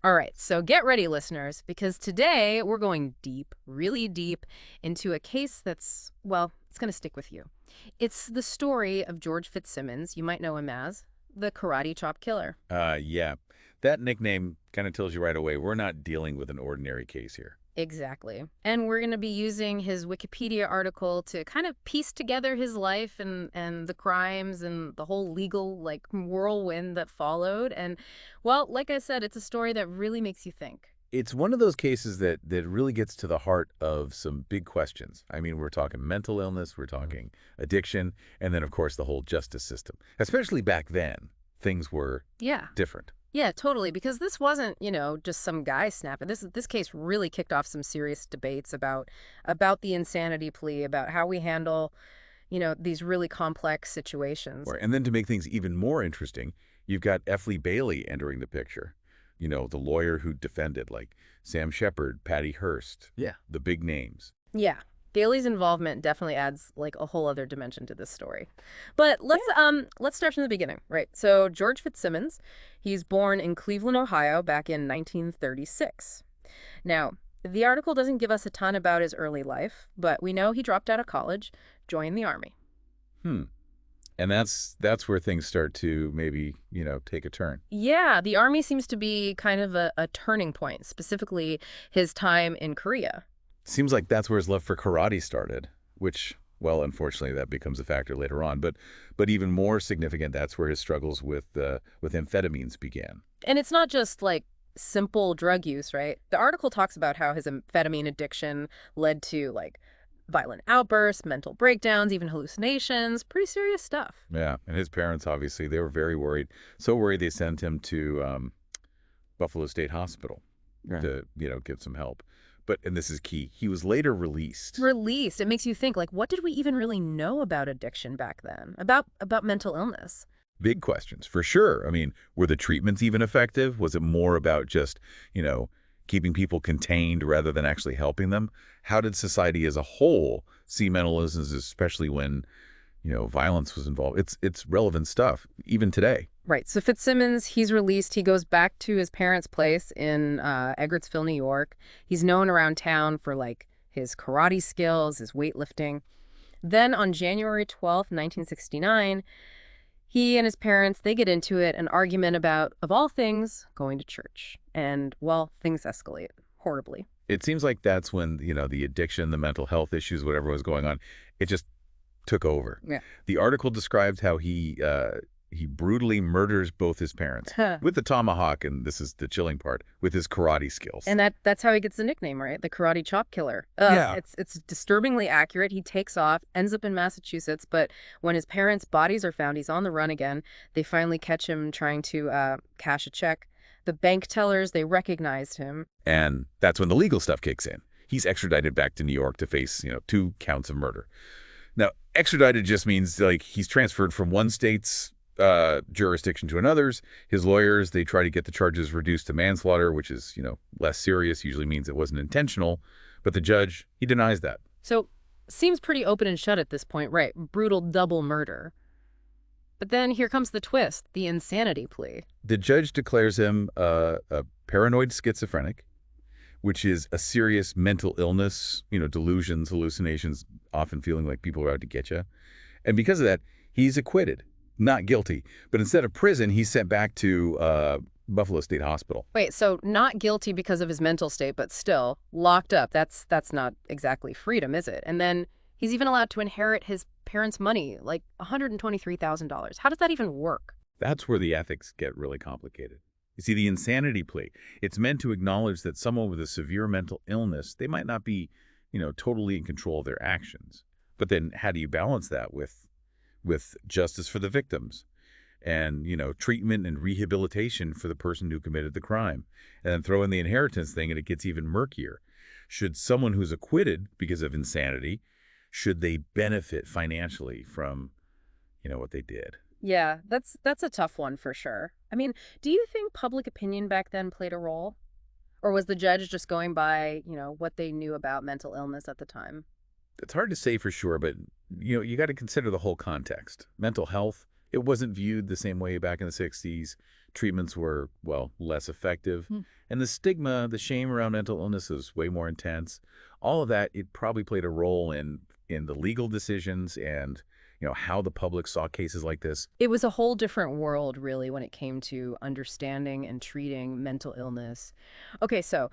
All right, so get ready, listeners, because today we're going deep, really deep, into a case that's, well, it's going to stick with you. It's the story of George Fitzsimmons, you might know him as the Karate Chop Killer. Yeah. That nickname kind of tells you right away we're not dealing with an ordinary case here. Exactly. And we're going to be using his Wikipedia article to kind of piece together his life and the crimes and the whole legal like whirlwind that followed. And well, like I said, it's a story that really makes you think. It's one of those cases that really gets to the heart of some big questions. I mean, we're talking mental illness, we're talking addiction, and then, of course, the whole justice system. Especially back then, things were Yeah. different. Yeah, totally. Because this wasn't, just some guy snapping. This case really kicked off some serious debates about the insanity plea, about how we handle, these really complex situations. And then to make things even more interesting, you've got F. Lee Bailey entering the picture. The lawyer who defended, like Sam Shepard, Patty Hearst. Yeah. The big names. Yeah. Bailey's involvement definitely adds like a whole other dimension to this story. But let's start from the beginning, right? So George Fitzsimmons, he's born in Cleveland, Ohio back in 1936. Now, the article doesn't give us a ton about his early life, but we know he dropped out of college, joined the army. Hmm. And that's where things start to maybe, take a turn. Yeah, the army seems to be kind of a turning point, specifically his time in Korea. Seems like that's where his love for karate started, which, well, unfortunately, that becomes a factor later on. But even more significant, that's where his struggles with amphetamines began. And it's not just like simple drug use, right? The article talks about how his amphetamine addiction led to like violent outbursts, mental breakdowns, even hallucinations, pretty serious stuff. Yeah, and his parents, obviously, they were very worried. So worried they sent him to Buffalo State Hospital to, get some help. And this is key, he was later released. Released. It makes you think, like, what did we even really know about addiction back then? About mental illness? Big questions, for sure. I mean, were the treatments even effective? Was it more about just, keeping people contained rather than actually helping them? How did society as a whole see mental illness, especially when, violence was involved? It's relevant stuff, even today. Right. So Fitzsimmons, he's released. He goes back to his parents' place in Edgartsville, New York. He's known around town for like his karate skills, his weightlifting. Then on January 12th, 1969, he and his parents, they get into it, an argument about, of all things, going to church. And, well, things escalate horribly. It seems like that's when, the addiction, the mental health issues, whatever was going on, it just took over. Yeah. The article described how he brutally murders both his parents with the tomahawk, and this is the chilling part, with his karate skills. And that's how he gets the nickname, right? The Karate Chop Killer. Yeah. It's disturbingly accurate. He takes off, ends up in Massachusetts, but when his parents' bodies are found, he's on the run again. They finally catch him trying to cash a check. The bank tellers, they recognized him. And that's when the legal stuff kicks in. He's extradited back to New York to face, 2 counts of murder. Now, extradited just means like he's transferred from one state's jurisdiction to another's. His lawyers, they try to get the charges reduced to manslaughter, which is, less serious, usually means it wasn't intentional. But the judge, he denies that. So, seems pretty open and shut at this point, right? Brutal double murder. But then here comes the twist, the insanity plea. The judge declares him a paranoid schizophrenic, which is a serious mental illness, delusions, hallucinations, often feeling like people are out to get you. And because of that, he's acquitted. Not guilty. But instead of prison, he's sent back to Buffalo State Hospital. Wait, so not guilty because of his mental state, but still locked up. That's not exactly freedom, is it? And then he's even allowed to inherit his parents' money, like $123,000. How does that even work? That's where the ethics get really complicated. You see, the insanity plea, it's meant to acknowledge that someone with a severe mental illness, they might not be, totally in control of their actions. But then how do you balance that with justice for the victims and, treatment and rehabilitation for the person who committed the crime? And then throw in the inheritance thing and it gets even murkier. Should someone who's acquitted because of insanity, should they benefit financially from, what they did? Yeah, that's a tough one for sure. I mean, do you think public opinion back then played a role? Or was the judge just going by, what they knew about mental illness at the time? It's hard to say for sure, but, you got to consider the whole context. Mental health, It wasn't viewed the same way back in the 60s. Treatments were, well, less effective. Hmm. And the stigma, the shame around mental illness is way more intense. All of that, it probably played a role in the legal decisions and, how the public saw cases like this. It was a whole different world, really, when it came to understanding and treating mental illness. Okay, so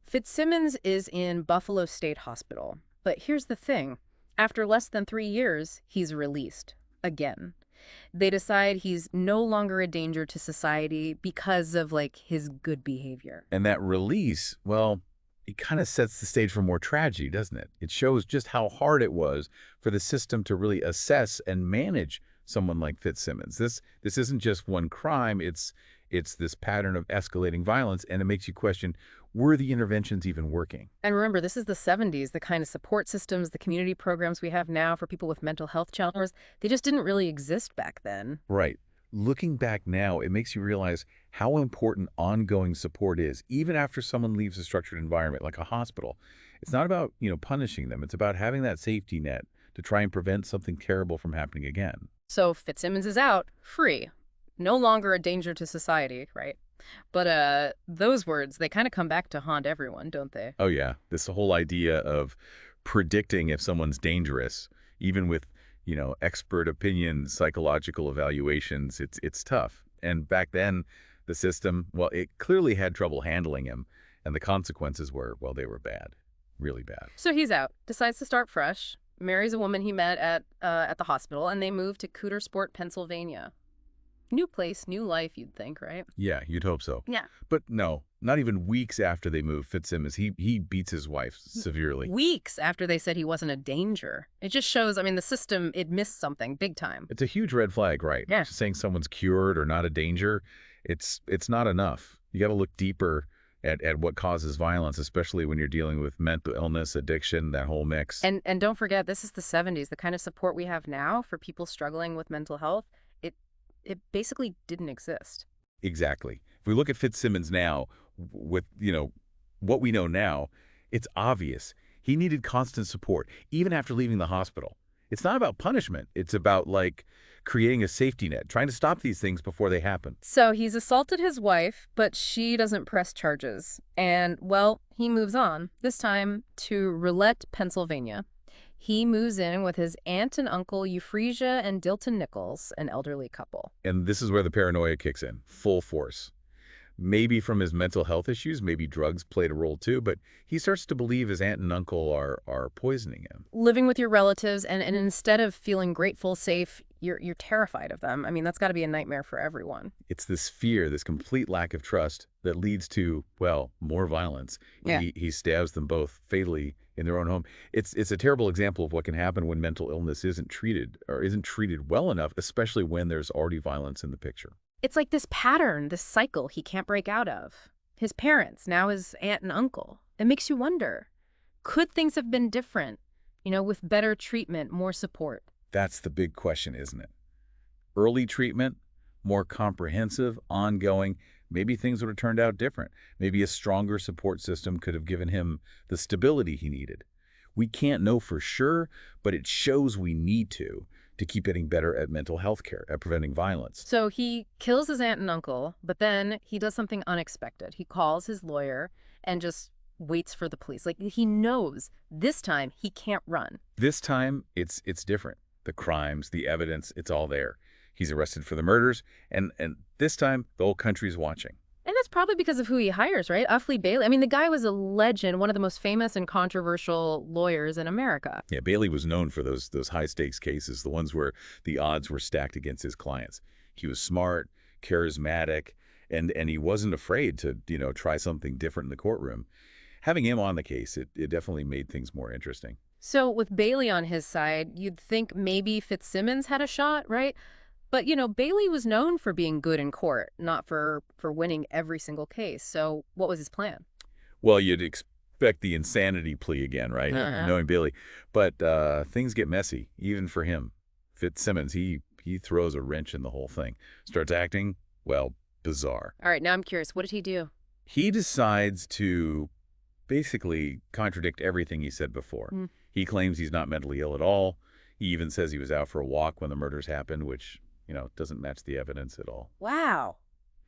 Fitzsimmons is in Buffalo State Hospital. But here's the thing. After less than 3 years, he's released. Again. They decide he's no longer a danger to society because of, like, his good behavior. And that release, well, it kind of sets the stage for more tragedy, doesn't it? It shows just how hard it was for the system to really assess and manage someone like Fitzsimmons. This isn't just one crime, it's this pattern of escalating violence, and it makes you question, were the interventions even working? And remember, this is the 70s. The kind of support systems, the community programs we have now for people with mental health challenges, they just didn't really exist back then. Right. Looking back now, it makes you realize how important ongoing support is, even after someone leaves a structured environment like a hospital. It's not about, punishing them. It's about having that safety net to try and prevent something terrible from happening again. So Fitzsimmons is out, free. No longer a danger to society, right? But those words, they kind of come back to haunt everyone, don't they? Oh, yeah. This whole idea of predicting if someone's dangerous, even with, expert opinions, psychological evaluations, it's tough. And back then, the system, well, it clearly had trouble handling him. And the consequences were, well, they were bad, really bad. So he's out, decides to start fresh, marries a woman he met at the hospital, and they move to Cootersport, Pennsylvania. New place, new life, you'd think, right? Yeah, you'd hope so. Yeah. But no, not even weeks after they moved, Fitzsimmons, he beats his wife severely. Weeks after they said he wasn't a danger. It just shows, I mean, the system, it missed something big time. It's a huge red flag, right? Yeah. Just saying someone's cured or not a danger, it's not enough. You got to look deeper at what causes violence, especially when you're dealing with mental illness, addiction, that whole mix. And don't forget, this is the 70s. The kind of support we have now for people struggling with mental health, it basically didn't exist. Exactly. If we look at Fitzsimmons now, with, what we know now, it's obvious. He needed constant support, even after leaving the hospital. It's not about punishment. It's about, like, creating a safety net, trying to stop these things before they happen. So he's assaulted his wife, but she doesn't press charges. And, well, he moves on, this time to Roulette, Pennsylvania. He moves in with his aunt and uncle, Euphrasia and Dilton Nichols, an elderly couple. And this is where the paranoia kicks in, full force. Maybe from his mental health issues, maybe drugs played a role too, but he starts to believe his aunt and uncle are poisoning him. Living with your relatives, and instead of feeling grateful, safe, you're terrified of them. I mean, that's got to be a nightmare for everyone. It's this fear, this complete lack of trust that leads to, well, more violence. Yeah. He stabs them both fatally in their own home. It's a terrible example of what can happen when mental illness isn't treated well enough, especially when there's already violence in the picture. It's like this pattern, this cycle he can't break out of. His parents, now his aunt and uncle. It makes you wonder, could things have been different, with better treatment, more support? That's the big question, isn't it? Early treatment, more comprehensive, ongoing, maybe things would have turned out different. Maybe a stronger support system could have given him the stability he needed. We can't know for sure, but it shows we need to keep getting better at mental health care, at preventing violence. So he kills his aunt and uncle, but then he does something unexpected. He calls his lawyer and just waits for the police. Like, he knows this time he can't run. This time, it's different. The crimes, the evidence, it's all there. He's arrested for the murders, and this time, the whole country's watching. And that's probably because of who he hires, right? Uffley Bailey. I mean, the guy was a legend, one of the most famous and controversial lawyers in America. Yeah, Bailey was known for those high-stakes cases, the ones where the odds were stacked against his clients. He was smart, charismatic, and he wasn't afraid to, try something different in the courtroom. Having him on the case, it definitely made things more interesting. So with Bailey on his side, you'd think maybe Fitzsimmons had a shot, right? But, Bailey was known for being good in court, not for winning every single case. So what was his plan? Well, you'd expect the insanity plea again, right? Knowing Bailey. But things get messy, even for him. Fitzsimmons, he throws a wrench in the whole thing. Starts acting, well, bizarre. All right, now I'm curious. What did he do? He decides to basically contradict everything he said before. He claims he's not mentally ill at all. He even says he was out for a walk when the murders happened, which doesn't match the evidence at all. Wow.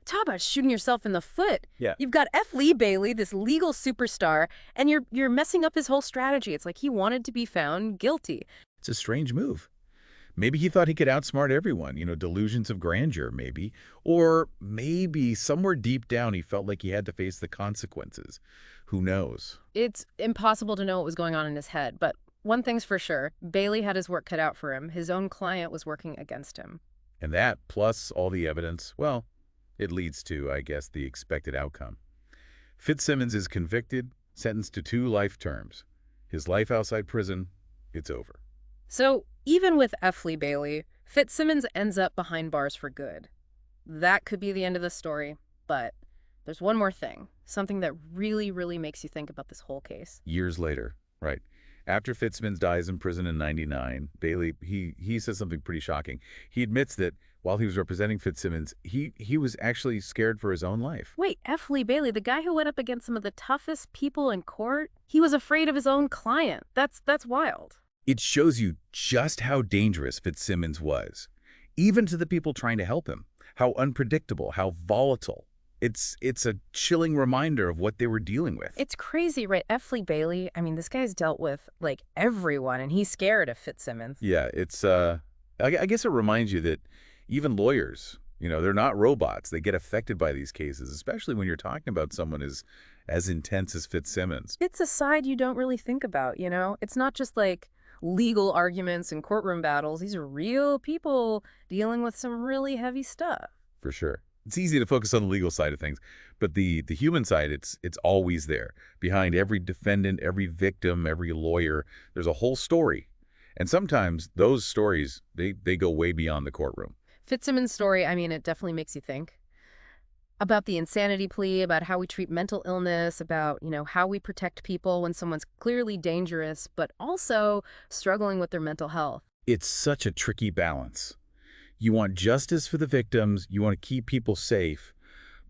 Talk about shooting yourself in the foot. Yeah. You've got F. Lee Bailey, this legal superstar, and you're messing up his whole strategy. It's like he wanted to be found guilty. It's a strange move. Maybe he thought he could outsmart everyone, delusions of grandeur, maybe. Or maybe somewhere deep down he felt like he had to face the consequences. Who knows? It's impossible to know what was going on in his head, but one thing's for sure. Bailey had his work cut out for him. His own client was working against him. And that, plus all the evidence, well, it leads to, I guess, the expected outcome. Fitzsimmons is convicted, sentenced to 2 life terms. His life outside prison, it's over. So even with F. Lee Bailey, Fitzsimmons ends up behind bars for good. That could be the end of the story, but there's one more thing, something that really, really makes you think about this whole case. Years later, right. After Fitzsimmons dies in prison in '99, Bailey, he says something pretty shocking. He admits that while he was representing Fitzsimmons, he was actually scared for his own life. Wait, F. Lee Bailey, the guy who went up against some of the toughest people in court, he was afraid of his own client. That's wild. It shows you just how dangerous Fitzsimmons was, even to the people trying to help him, how unpredictable, how volatile. It's a chilling reminder of what they were dealing with. It's crazy, right? F. Lee Bailey, I mean, this guy's dealt with, like, everyone, and he's scared of Fitzsimmons. Yeah, I guess it reminds you that even lawyers, they're not robots. They get affected by these cases, especially when you're talking about someone as intense as Fitzsimmons. It's a side you don't really think about, It's not just like legal arguments and courtroom battles. These are real people dealing with some really heavy stuff. For sure. It's easy to focus on the legal side of things, but the human side, it's always there. Behind every defendant, every victim, every lawyer, there's a whole story. And sometimes those stories, they go way beyond the courtroom. Fitzsimmons' story, I mean, it definitely makes you think about the insanity plea, about how we treat mental illness, about, how we protect people when someone's clearly dangerous, but also struggling with their mental health. It's such a tricky balance. You want justice for the victims, you want to keep people safe,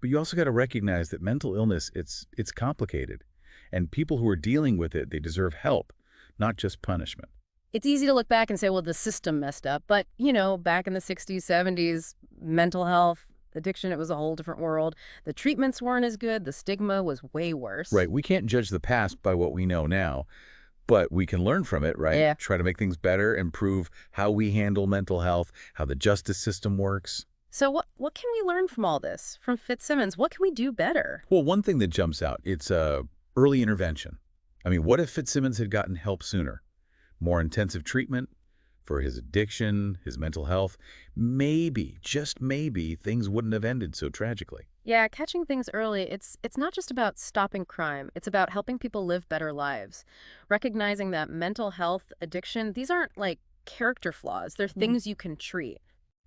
but you also got to recognize that mental illness, it's complicated. And people who are dealing with it, they deserve help, not just punishment. It's easy to look back and say, well, the system messed up. But, back in the 60s, 70s, mental health, addiction, it was a whole different world. The treatments weren't as good. The stigma was way worse. Right. We can't judge the past by what we know now, but we can learn from it, right? Yeah. Try to make things better, improve how we handle mental health, how the justice system works. So what can we learn from all this? From Fitzsimmons, what can we do better? Well, one thing that jumps out, it's early intervention. I mean, what if Fitzsimmons had gotten help sooner? More intensive treatment for his addiction, his mental health. Maybe, just maybe, things wouldn't have ended so tragically. Yeah, catching things early, it's not just about stopping crime. It's about helping people live better lives. Recognizing that mental health, addiction, these aren't like character flaws. They're things you can treat.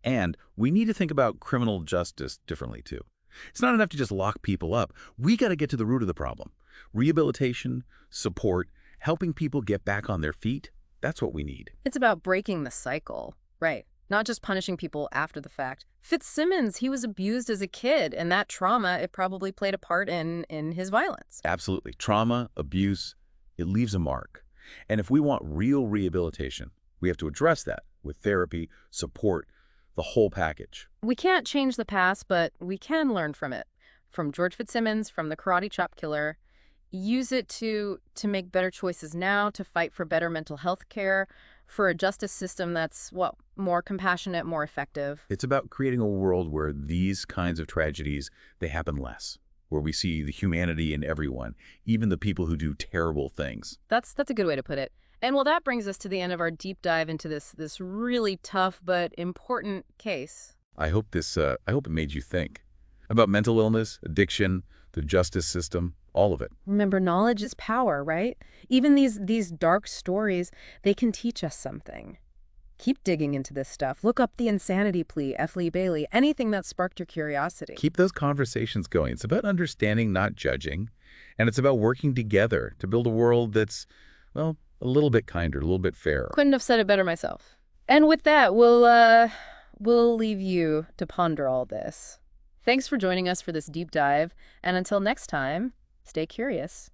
And we need to think about criminal justice differently, too. It's not enough to just lock people up. We got to get to the root of the problem. Rehabilitation, support, helping people get back on their feet. That's what we need. It's about breaking the cycle, right? Not just punishing people after the fact. Fitzsimmons, he was abused as a kid, and that trauma, it probably played a part in his violence. Absolutely. Trauma, abuse, it leaves a mark. And if we want real rehabilitation, we have to address that with therapy, support, the whole package. We can't change the past, but we can learn from it. From George Fitzsimmons, from the karate chop killer. Use it to make better choices now, to fight for better mental health care, for a justice system that's, more compassionate, more effective. It's about creating a world where these kinds of tragedies, they happen less, where we see the humanity in everyone, even the people who do terrible things. That's a good way to put it. And that brings us to the end of our deep dive into this really tough but important case. I hope it made you think about mental illness, addiction, the justice system, all of it. Remember, knowledge is power, right? Even these dark stories, they can teach us something. Keep digging into this stuff. Look up the insanity plea, F. Lee Bailey, anything that sparked your curiosity. Keep those conversations going. It's about understanding, not judging. And it's about working together to build a world that's, a little bit kinder, a little bit fairer. Couldn't have said it better myself. And with that, we'll leave you to ponder all this. Thanks for joining us for this deep dive. And until next time, stay curious.